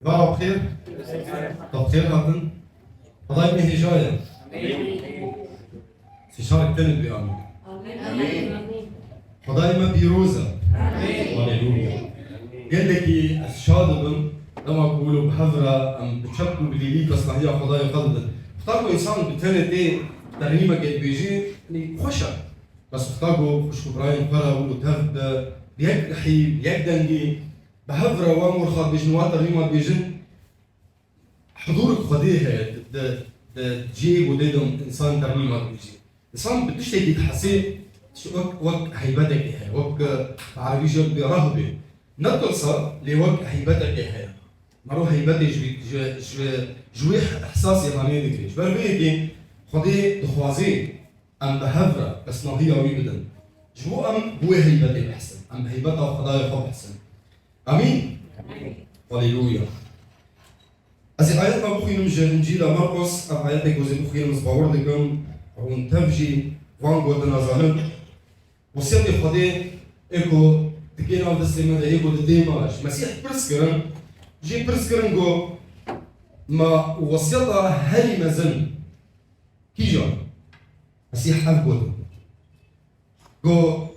بقى بخير؟ طب خير هاتن؟ فضايق من هجاية استشارة تنت بأمين فضايق ما بيروزة هاليلويا قال لك الشاطبن لما بقولوا بحضرة أم بتشبكوا بديليك أصلاحية فضايق قلبن اختاروا إنسان بتنت إيه ترنيمة قد بيجي يعني خوشة بس اختاروا خشوا براين فرا بقولوا تهد بيكحي بيكدنجي بحضرة وامور خاط بيجنوات ترنيمة بيجن حضورك خديها تجيب وديدهم انسان ترنيمه بيجي انسان بتشتكي تحسي وقت هيبتك هي وقت عربي جد برهبه نقصا لوقت هيبتك هي مرو هيبتك جويح احساسي هاني دغري جبر بيجي خدي تخوازي ام بهفره بس نهيه ويبدن جو ام هو هيبتك احسن ام هيبتها خدايا خب احسن امين هاليلويا از آیات ما بخوینم انجیل مرقس آیات گوزی بخوینم از باور دکم اون تفجی وان گوتن ازانم وصیت خدا اکو تکین آن دستی من اکو ددیماش مسیح پرس کرن جی پرس کرن گو ما وصیتا هری مزن کی جان مسیح حف گوتن گو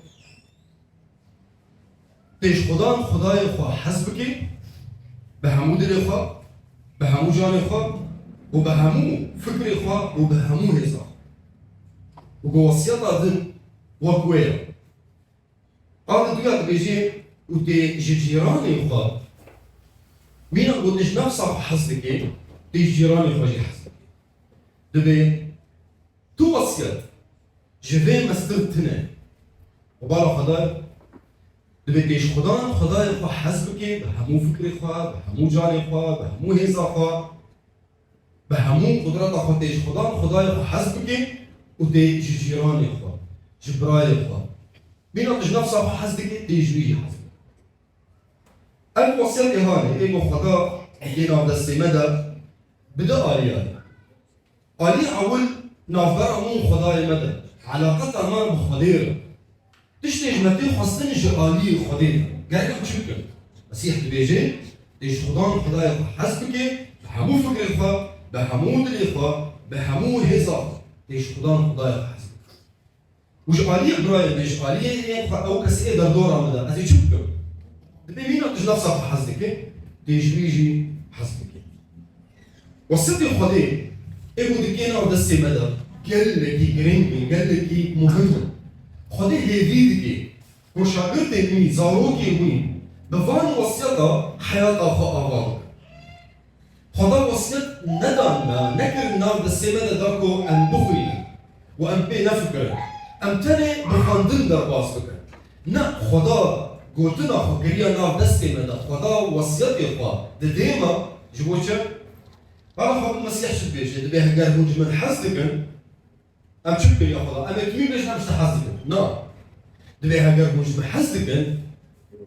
پیش خدای خوا حسب کی به همو دل خوا بهمو جان خوا وبهمو فكر خوا وبهمو هزا وقوصيات دن وكويا هذا دوغا بيجي وتي جيراني خوا مين قلتش نفسها حسبك تي جيراني خوا جي حسبك دبي تو وصيات جفي مسترتنا وبارا خداي دبي تيش خداي خوا حسبك بهمو فكري خوا بهمو جاني خوا بهمو هيزا خوا بهمو قدرات خوا تيش خداي خوا حسبك وتي جيراني خوا جبرايل خوا مين تيش نفسها خوا حسبك تيش بيجي حسبك الوصيات هاني ايمو خدا حكينا بدا السيمدة بدا آلي أول نافبر مون خداي مدى علاقتها ما بخديرة تشتيج متى خاصني جالي خدينا قاعد بشكل مسيح تبيجي تيج خداي حسبك بحمو فكر خا بحمو دلي خا بحمو هزا تيج خداي حسبك وش آلي إبراهيم مش آلي أو كسي در دورة مدى أزي شكل تبي مين تيج نفسها حسبك تيج بيجي حسبك وصيتي خدي إيجو دكينا ودسي مدى قال لك جرينجي قال لك مهم خدي هيفيدكي وشاغرتي مي زاروكي مي بفان وصيتا حياة أخوة خدا وصيت ندان ما نكر نار دسيمة داكو أن بخري وأن بي نفكر أم تاني بفاندن در باس بكر نا خدا قلتنا خكريا نار دسيمة دا خدا وصيتي خوا دديما جبوشا أنا خاب المسيح شبيش دبي هجار هونج من حزدكن أم شكر يا خدا أما كمين بيش نمشي حزدكن نا دبي هجر مش بحسدكن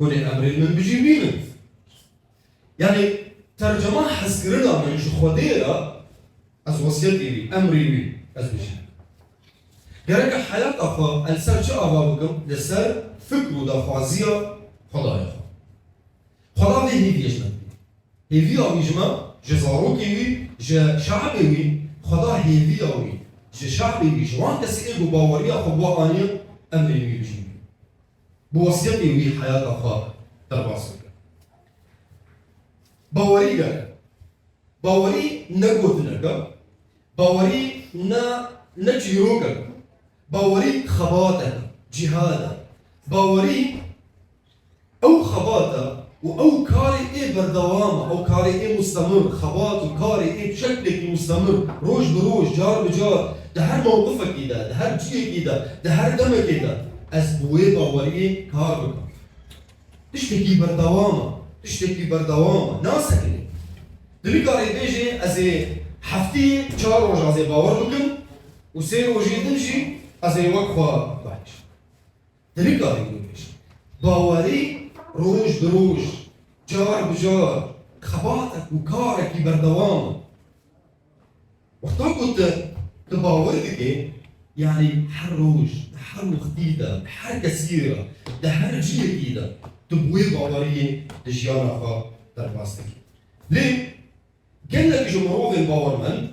هوني أمرين من بجيبينن يعني ترجمة حسكرنا من شخوديرة از وصيتي لي أمري لي از بجيب جرك حياة أخا السر شو أبابكم لسر فكرو دا خوازية خدايا خدا في هيفيش نبي هيفي أو يجمع جزاروكي وي شعبي وي خدا هيفي أو وي شعبي وي جوان كسي إيجو باوريا خبوا آنيا أمري لي بجيب بوصيتي وي حياة أخا ترباسك باوري نقوتنك باوري نجيروك باوري خباتك جهادك باوري أو خباتك أو كاري إيه بردوامة أو كاري إيه مستمر خبات وكاري إيه بشكلك مستمر روج بروج جار بجار ده هر موقفك كده ده هر جيك كده ده هر دمك كده از بوی باوری کار بکن تشتكي بردوامه ناسکنی دلی کاری بیجی از هفتی 4 روز از باور بکن و 3 روز دنجی از وقفه باش دلی کاری بیجی باوری روز بروز جار بجار خباتك وكارك بردوامه وقتا كنت تباورك يعني حروج حرو خديدة حر كثيرة ده هر جيل كده تبوي باورية دجيانا خا درباستك ليه؟ قال لك جمهور امباورمنت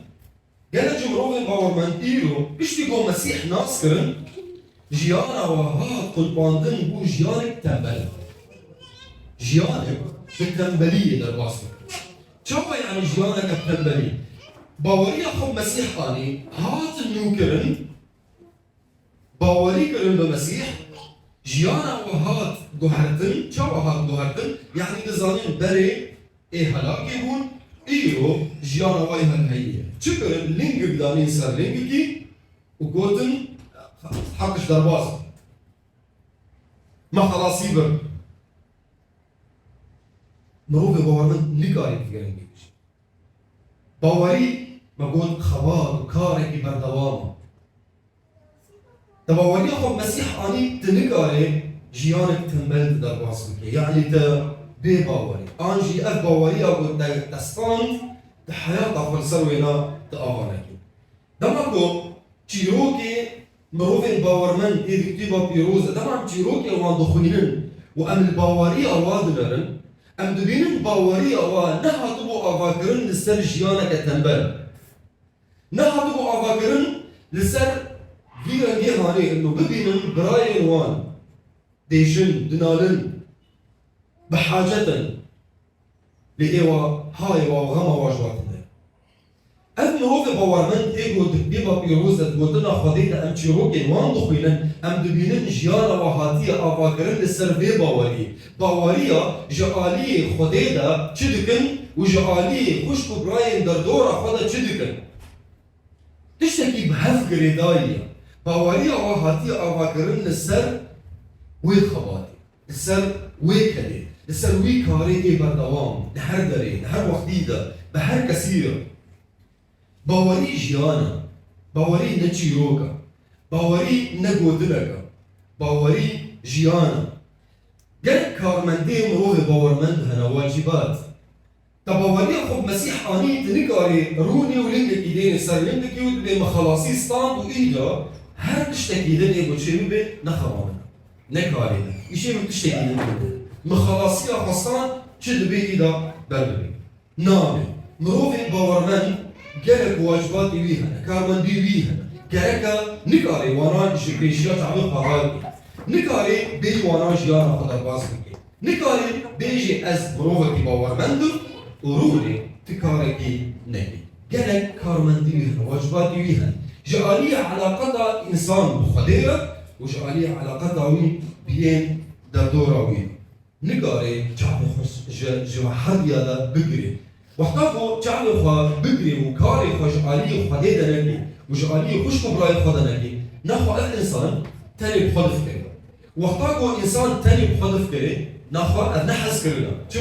قال لك جمهور امباورمنت إيرو بيشتكوا مسيح ناصكرن جيانا وهات قل باندن بو جيانك تنبل جيانك بالتنبلية در واسطة شو يعني جيانك التنبلية؟ باوري أخو مسيح قاني هات النوكرن باوري كرن بمسيح جيانا وهات جوهرتن شو هات جوهرتن يعني نزانين بري إيه هلاك يبون إيرو جيانا وايها هي شكرا لينج بدانين سر لينج كي وقوتن حقش درباز ما خلاص يبر مروف باورمن نكاري في جرين بيش باوري ما قول خبار وكاري بردوام تباوري أخو مسيح أني تنكاري جيانك تنبل درباز بكي يعني بي باوري أنجي أف باوري أقول تستان تحياة فلسروينا تأفانكي دمكو تشيروكي مروف الباورمن إذا كتبا بيروزة دمع تشيروكي وان دخولين وأم الباوري أوادلرن أم دبينن باوري أوا نها تبو أفاكرن لسر جيانك تنبل نها تبو أفاكرن لسر فيرا جيهاني إنه ببينن براين وان ديشن دنالن بحاجة لإيوا هاي وغما واجواتنا أم هو باورمنت إيجو تكتبا بيروزة تقولنا خدينا أم تشيروكي وان دخينا أم دبينن جيانا وهاتية أفاكرن للسرفي باوري باوريا جعالي خديدا تشدكن وجعالي خشكو براين دردورا خدا تشدكن تشتكي بهف قريدايا باوريا وهاتية أفاكرن للسر ويخباتي السر ويكلي السر ويكاري إيه بردوام نهر دري نهر وحديدة بهر كثير باوري جيانا باوري نتشيروكا باوري نقودلكا باوري جيانا قال كارمندي مروه باورمند هنا واجبات تباوري أخو مسيح آني تنكاري روني ولنك إيدين السر لنك يود بما خلاصي ستاند وإيدا هر تشتكيدن إيقو تشيرو بي نخوانا نكاري يشيرو تشتكيدن مخلاصي أخصان تشد بي إيدا بلبي نامي مروه باورمند قالك واجبات ويهنا كارمندي ويهنا قالك نكاري وانا جبريشيات عمل قراري نكاري بي وانا جيانا خدر باز بكي نكاري بيجي از بروفكي باورمندو ورولي تكاركي نبي قالك كارمندي ويهنا واجبات ويهنا جعلية علاقتها إنسان بخديرة وجعلية علاقتها وين بين دردورة وين نكاري جعلي خص جواحد يالا بقري وحتاكو جعلي خوا بقري وكاري خوا جعلي خوا ديدا نبي وجعلي خش كبراي خدا نبي نخوا الإنسان تاني بخد فكرة وحتاكو إنسان تاني بخد فكرة نخوا نحس كرنا شو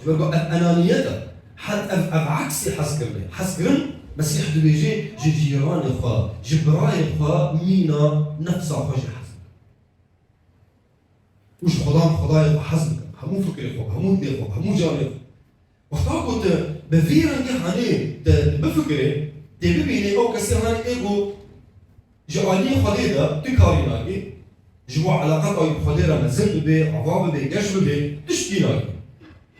جبرقو الأنانية حتى عكسي حس كرنا حس كرن مسيح دبيجي جيران خوا جبراي خوا مينا نفسه خوا حس وش خداي حسبك همو فكرة خوا همو دي خوا همو جاري خوا وحتاكو بفيرا يعني بفكرة تبيني أو كسر هني إيجو جوالي خليدا تكاريناكي جوا علاقات أو خليدا مزن بي عوام بي جش بي تشتيناكي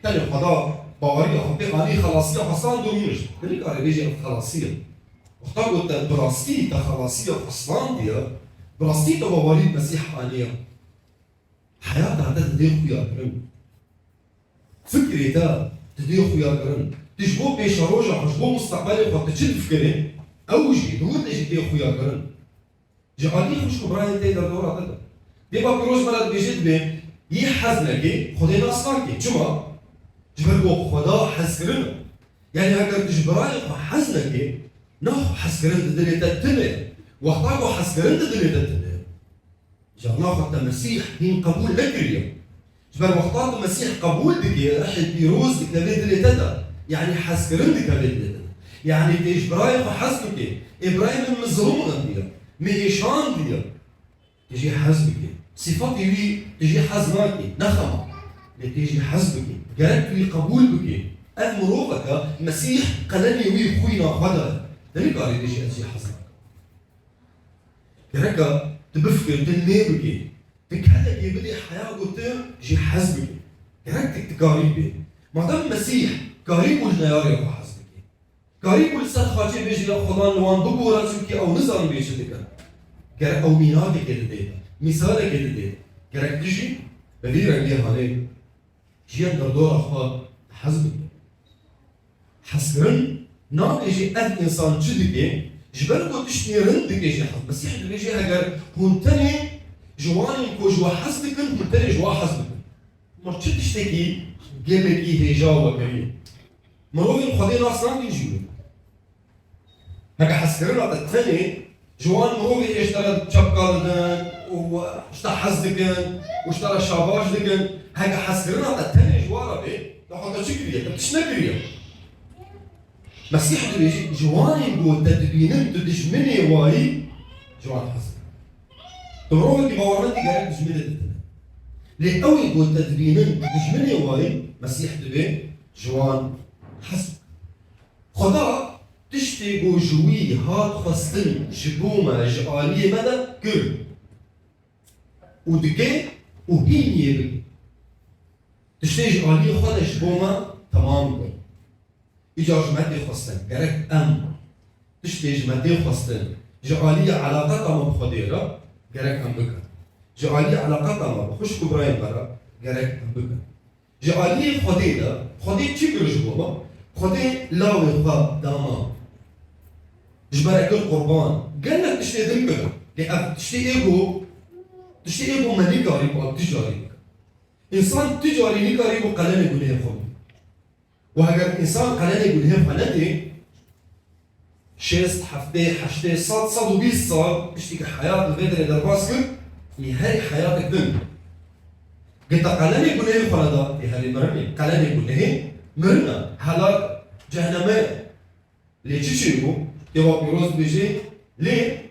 تاني خدا باوري أخبي غني خلاصية حصان دوميش كل كاري بيجي خلاصية وحتاكو براستي تخلاصية حصان ديا براستي تباوري مسيح آنية حياتها تدي خويا كرم فكري تا تدي خويا كرم تجبو بيش روجا حجبو مستقبلي وقت تشد فكري أوجي دور تجي تدي خويا كرم جعلي خوش كبراين تي دردورة تدا ديبا بيروز بلد بيجيت بي يحزنكي خدي ناصناكي جمع جبرقو خدا حزكرنا يعني هكذا تجبراي حزنكي ناخو حزكرن تدري تتنى وقتاكو حزكرن تدري تتنى جرنا خد المسيح هين قبول لكريا جبر وقتاكو المسيح قبول دكي راح بيروز كبير تدري تدا يعني حزكرن كبير تدا يعني تجبراي حزنكي إبراهيم المظلوم غنديا ميشان ديا تجي حزبك صفاتي وي تجي حزناكي نخمة تجي حزبك قالت لي قبول بك المروفك مسيح قالني وي خوينا خدا دني قال لي تجي حزنك كركا تبفكر تنمي بك تكهلك يبدي حياة قلت جي حزبك كركتك تقاري بي ما دام مسيح كاري بول نياري خو حزبك كاري بول سر خاطر بيجي خدان لوان بقورا چونكي او نظام بيجي دكا كر او ميناتي كده ديتا مثال كده ديتا كرك تجي بدي رجلي هاني جيان دردور اخوا حزبك حسرن نام يجي أهل إنسان جديد جبركو تشتيرن دقيجي حزب بس يحد بيجي هجر هونتني جواني كو جوا حزبكن هونتني جوا حزبكن مرتش تشتكي جيلكي هيجا وكريم مروي خدين أصلا بيجيو هكا حسرن على الثاني جوان مروي اشترى شبكة واشترى حزبكن واشترى شاباش دكن هكا حسرن على الثاني جوارا بي لحظة شكرية تشنكرية مسيح بيجي جواني بو تدبينن تدشمني واي جوان حسن تروح بورمتي قال تجمني دتنا لي قوي بو تدبينن تدشمني واي مسيح دبي جوان حسن خدا تشتي بو جوي هات خستن جبوما جاليه مدى كل ودكي وهين يبي تشتي جاليه خدا جبوما تمام كل إجا جمعتي خستن جرك تشتي جمعتي خستن جعالية علاقتها ما بخديرة جرك بكا جعالية علاقتها ما بخش كبراين برا جرك بكا جعالية خديرة خدير تشكر جبوما خدير لاوي خا داما جبرك القربان قال لك تشتي دمكا لأ تشتي إيجو ملكة ريبو تجاري إنسان تجاري نيكا ريبو قلنا يقول لي خبي وهاجر الإنسان قلنا يقول لهم قلتي شيست حفتي حشتي صاد وبيس صاد بشتيك حياة الفيدر إذا باسكت لهاي حياتك دم قلت قلنا يقول لهم خلادا لهاي مرمي قلنا يقول لهم مرنا هلاك جهنمية ليه تشيرو يوم يروز بيجي ليه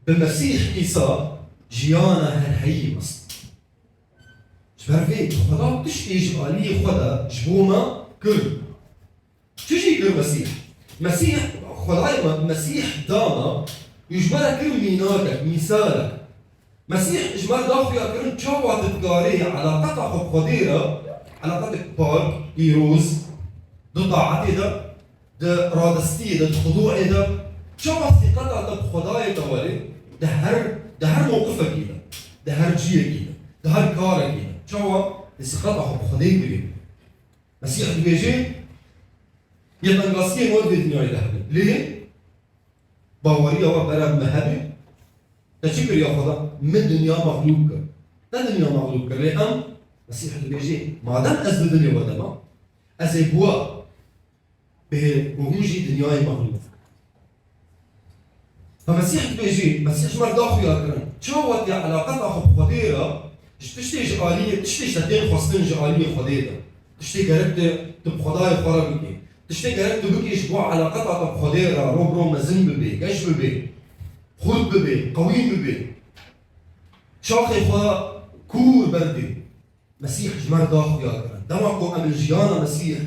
بالمسيح عيسى جيانا هالهي مصر شبرفي خدا تشتي جبالي خدا جبوما كل تجي كل مسيح خداي مسيح داما يجبر كل ميناتك مثالك مسيح جمال داخل كل تشاوات تجارية علاقتها خب خديرة علاقتك بارك يروز دو طاعتي ده رادستي ده خضوعي ده تشاوات ثقتها بخداي توالي ده هر موقفك كده ده هر جيه كده ده هر كارك كده تشاوات ثقتها خب خديرة مسيح بيجي يتنقصين ولد الدنيا يذهبون ليه؟ باورية وبرب مهبي تشكر يا خدا من دنيا مغلوبة تا دنيا مغلوبة ليه مسيح بيجي ما دام أز الدنيا ودما أز بوا به وجي دنيا مغلوبة فمسيح بيجي مسيح مرضى يا كرم تشوت يا علاقتها خب خديرة تشتي جالية تشتي شتين خاصين جالية خديرة تشتي قربت تبخداي خرابيكي تشتي قربت بكي شبوع علاقتها تبخديرة روبرو مزن ببي قش ببي خود ببي قويم ببي شاخي خوا كور بردي مسيح جمار داخل يا كرم دمعكو أم الجيانا مسيح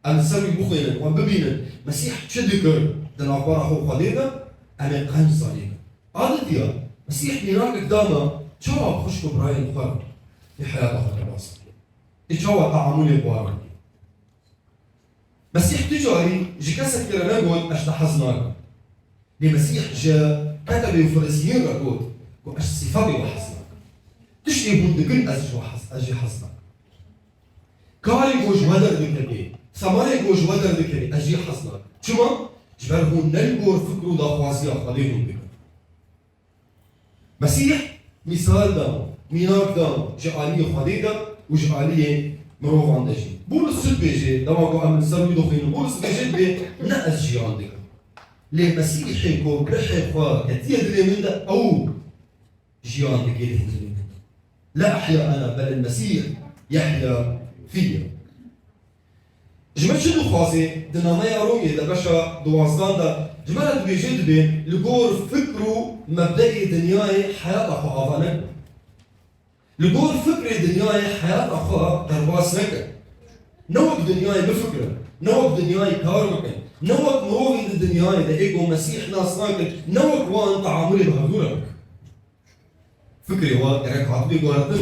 أم سوي بخينا وأم ببينا مسيح تشدكر دن أخبار أخو خديرة أم قنج صليبا عادت يا مسيح ميناك قدامه شو خشكو براي الخير في حياة أخرى الوسط تشوى تعاملي بوارد مسيح تجاري جي كسر كلا نقول أش تحزناك لمسيح جا كتب الفريسيين رقود وأش صفاتي وحزناك تشتي بندقن أجي حزناك كاري جوج ودر ذكري ثماري جوج ودر ذكري أجي حزناك شما جبرهون نلقور فكرو دا خواسيا خليهم بك مسيح مثال دام ميناك دام جعالية خديدة وجعالية مروف عندجي بولس سد بيجي دماغو أمن سوي دخين بولس بيجي بي نقص جي عندك ليه مسيحي كو برحي خوا كتير دري من ده أو جي عندك يلي هنزلي من ده لا أحيا أنا بل المسيح يحيا فيا جمال شدو خاصي دنامايا رومي دا باشا دوازدان دا جمال بيجي دبي لقور فكرو مبدئي دنياي حياة أخو آفانك لقور فكري دنياي حياة أخو درباس نكا نوك دنياي بفكرة نوك دنياي كارمك نوك مروغي دنياي دا إيقو مسيح ناس ناكل نوك وان تعاملي بهدولك فكري هو كرك هاتبي قوارتن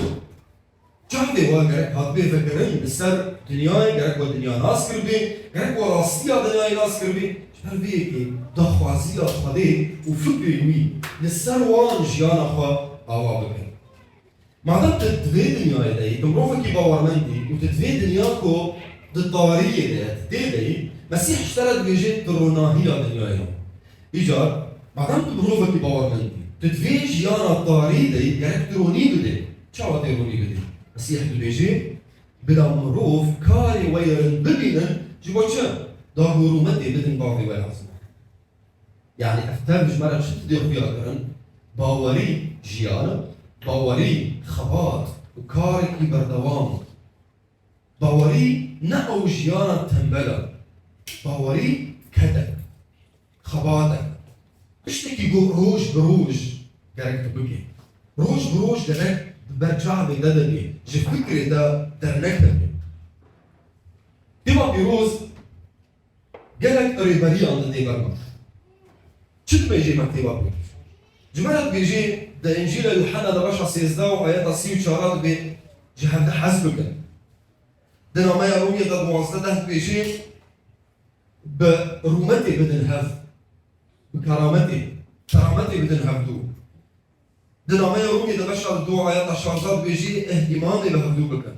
شعبي هو كرك هاتبي فكرين السر دنیای گرک و دنیا ناس کربی گرک و راستی دنیای ناس کربی جبر وی که دخوازی خواده و فکری وی لسر وان جیانا خوا آوا بکن مادام تدوی دنیای دایی تمروفه کی باورمندی و تدوی دنیا کو دطاریه دایی مسیح اشترد بيجي تروناهية دنياهم. إيجار بعدين تبروفة كي باورمندي. تدفيج يانا طاري دي يعني تروني بدي. شو تروني بدي؟ مسيح بيجي بلا مروف كاري ويرن ببينا جوا شو؟ ده هرومتي بدن باوي ولا عزم. يعني أفتر بجمرة شو تدي خويا كرن باوري جيانا باوري خبات وكاري كي بردوام. باوري نأو جيانا تنبلا. باوري كدك خباتك اشتكي روج بروج قالك تبكي روج بروج قالك برجع بددني جي فكري ده درنكتك ديما بيروز قالك ريباري عند دي برمى شد بيجي مكتبا بي جمالك بيجي ده انجيل يوحنا ده باشا سيزداو آيات السيو شارات بي جهد حسبك ده نما يا رومية ده موازده ده بيجي برومتي بدن هف بكرامتي كرامتي بدن هفدو دنا ما يرومي ده بشر دو آيات الشارزات بيجي اهتمامي بهفدو بكن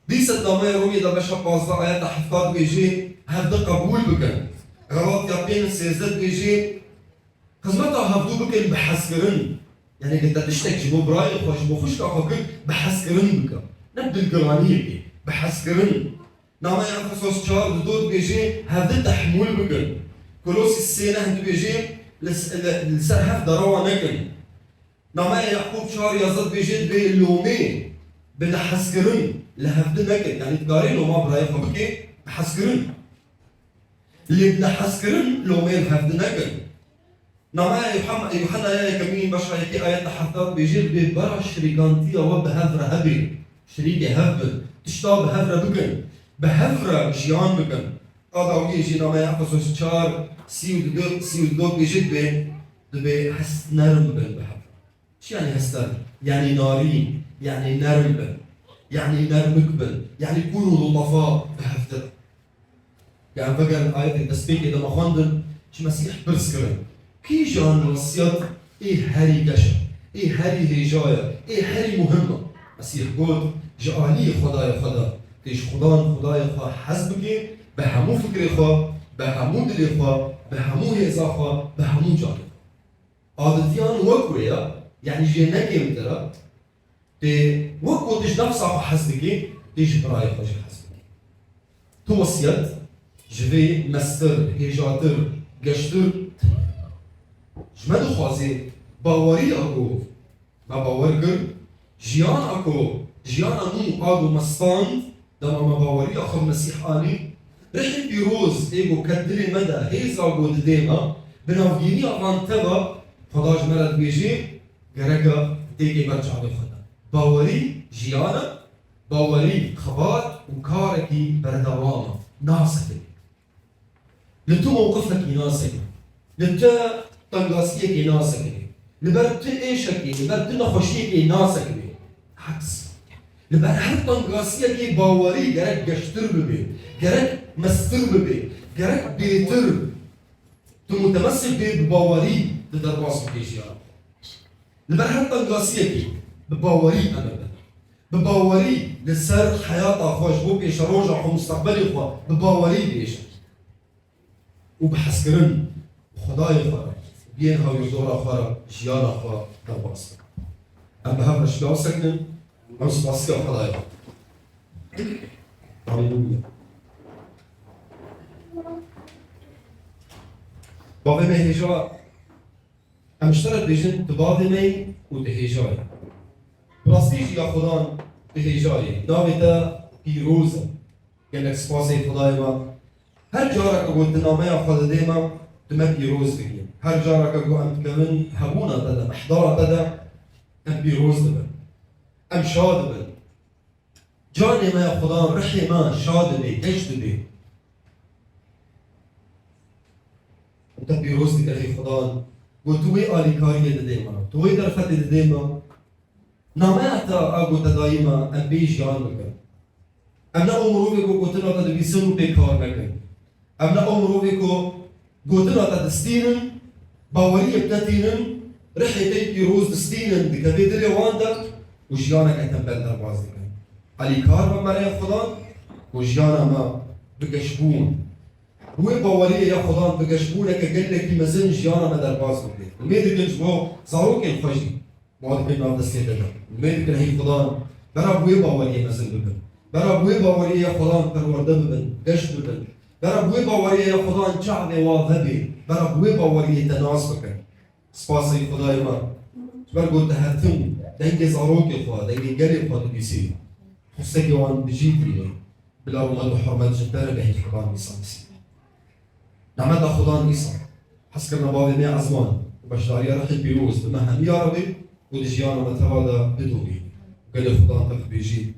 ديست ما يرومي ده بشر بازده آيات حفظات بيجي هفده قبول بكن غلط يقين سيزد بيجي خزمتها هفدو بكن بحسكرن يعني قد تشتكي بو براي خوش بو خوش كافكن بحسكرن بكن نبدل القرانية كي بحسكرن نعم أفسس شهر دود بيجي هذا تحمل بكن كلوس السنة هند بيجي لسرحف دروا نكن نعم يعقوب شهر يزد بيجي بلومي بنحسكرن لهفد نكن يعني تقارن وما براي خبكي بحسكرن اللي بنحسكرن لومي لهفد نكن نعم يوحنا يا كمين بشر يكي آيات حفظات بيجي ببرا شريكانتيا وبهفر هبي شريكي هفل تشتاب هفر بكن بهفرة جيان بكن هذا وجه جينا ما يحفظ شار سيو دو بيجد دبي حس نرم بن بهفرة شو يعني حس نرم؟ يعني ناري يعني نرم بن يعني نرمك بن يعني كونوا لطفاء بهفتر يعني فقر آية التسبيح إذا ما خاندن شو مسيح برسكرن كي جان الوصيات إيه هاري قشة إيه هاري هجاية إيه هاري مهمة مسيح قول جعلي خدا تيش خدای خوا حسبكي بهمو فكري خوا بهمو دلي خوا بهمو هيزا خوا بهمو جانب عادتيان وكويا يعني جيناكي مترا تي وكو تيش نفسا خوا حسبكي تيش براي خوا جي حسبكي توصيت جوي مستر هيجاتر گشتر جمدو خوازي باوري اكو ما باور كر جيان اكو جيان انو اكو مستاند دما ما باوري اخو مسيح اني رحل بيروز ايجو كدلي مدى هيزا قود ديما بنافجيني افان تبا خداج مرد بيجي غرقا تيجي برجع بخدا باوري جيانا باوري خبات وكاركي بردواما ناسك لتو موقفك يناسك لتا طنقاسيك يناسك لبرت ايشك لبرت نخوشيك يناسك عكس لبر هر طنقاسية كي باوري جرك گشتر ببي جرك مستر ببي جرك بيتر تمتمسك بباوري تدرباس بكيشيا لبر هر طنقاسية كي بباوري أنا بباوري لسر حياة خوش بو بيش روجع خو مستقبلي خو بباوري بيش وبحسكرن خداي خارا بين هاو يزورا خارا جيانا خارا درباس أم بهم رشباو سكنن أم سباسكا خداي هاليلويا بافي مي هجا أم اشترت بيجن تبافي مي ودهجاي براستيجي يا خدان دهجاي ناويتا بيروزا قالك سباسي خداي ما هر جارك أقول تنامي أخذ ديما دم بيروز بكي هر جارك أقول أم كمان هبونا بدا محضرة بدا أم بيروز بدا أم شاد بدا جاني ما يا خدان رحي ما شاد بي دشت بي أنت بيروز بك أخي خدان قلت توي آلي كارية ديما توي درفتي ديما نامي أتا أقول دايما أم بيش جان بك ام نه امروی کو گوتنا تا دویسن و بیکار نکن ام نه امروی کو گوتنا تا دستینن باوری ابتدینن رحلتي پیروز دستینن دکوی دلی واندا و جیانا کتن بندر باز دکن علی کار و مرای خدا و جیانا ما بگشبون روی باوری یا خدا بگشبونه که گله کی مزن جیانا ما در باز بکن امید کنج بو زاروک خوشی ما دکن نام دستی دکن امید کن هی خدا برا بوی باوری مزن بکن برا بوی باوری یا خدا پرورده ببن گشت ببن برا بوی باوری یا خدا چعب واضبی برا بوی باوری تناس بکن سپاسی خدای ما بر گفت هرتم دنگ زاروک خدا دنگ گلی خدا بیسی خصوصی وان بجیتی بلا وان حرمت جدار به خدا میسانسی نعمت خدا میسان حس کرنا بابی می ازمان و بشداری رحل پیروز به مهمی عربی و دجیان متوادا بدوی قال خدا تخ بيجي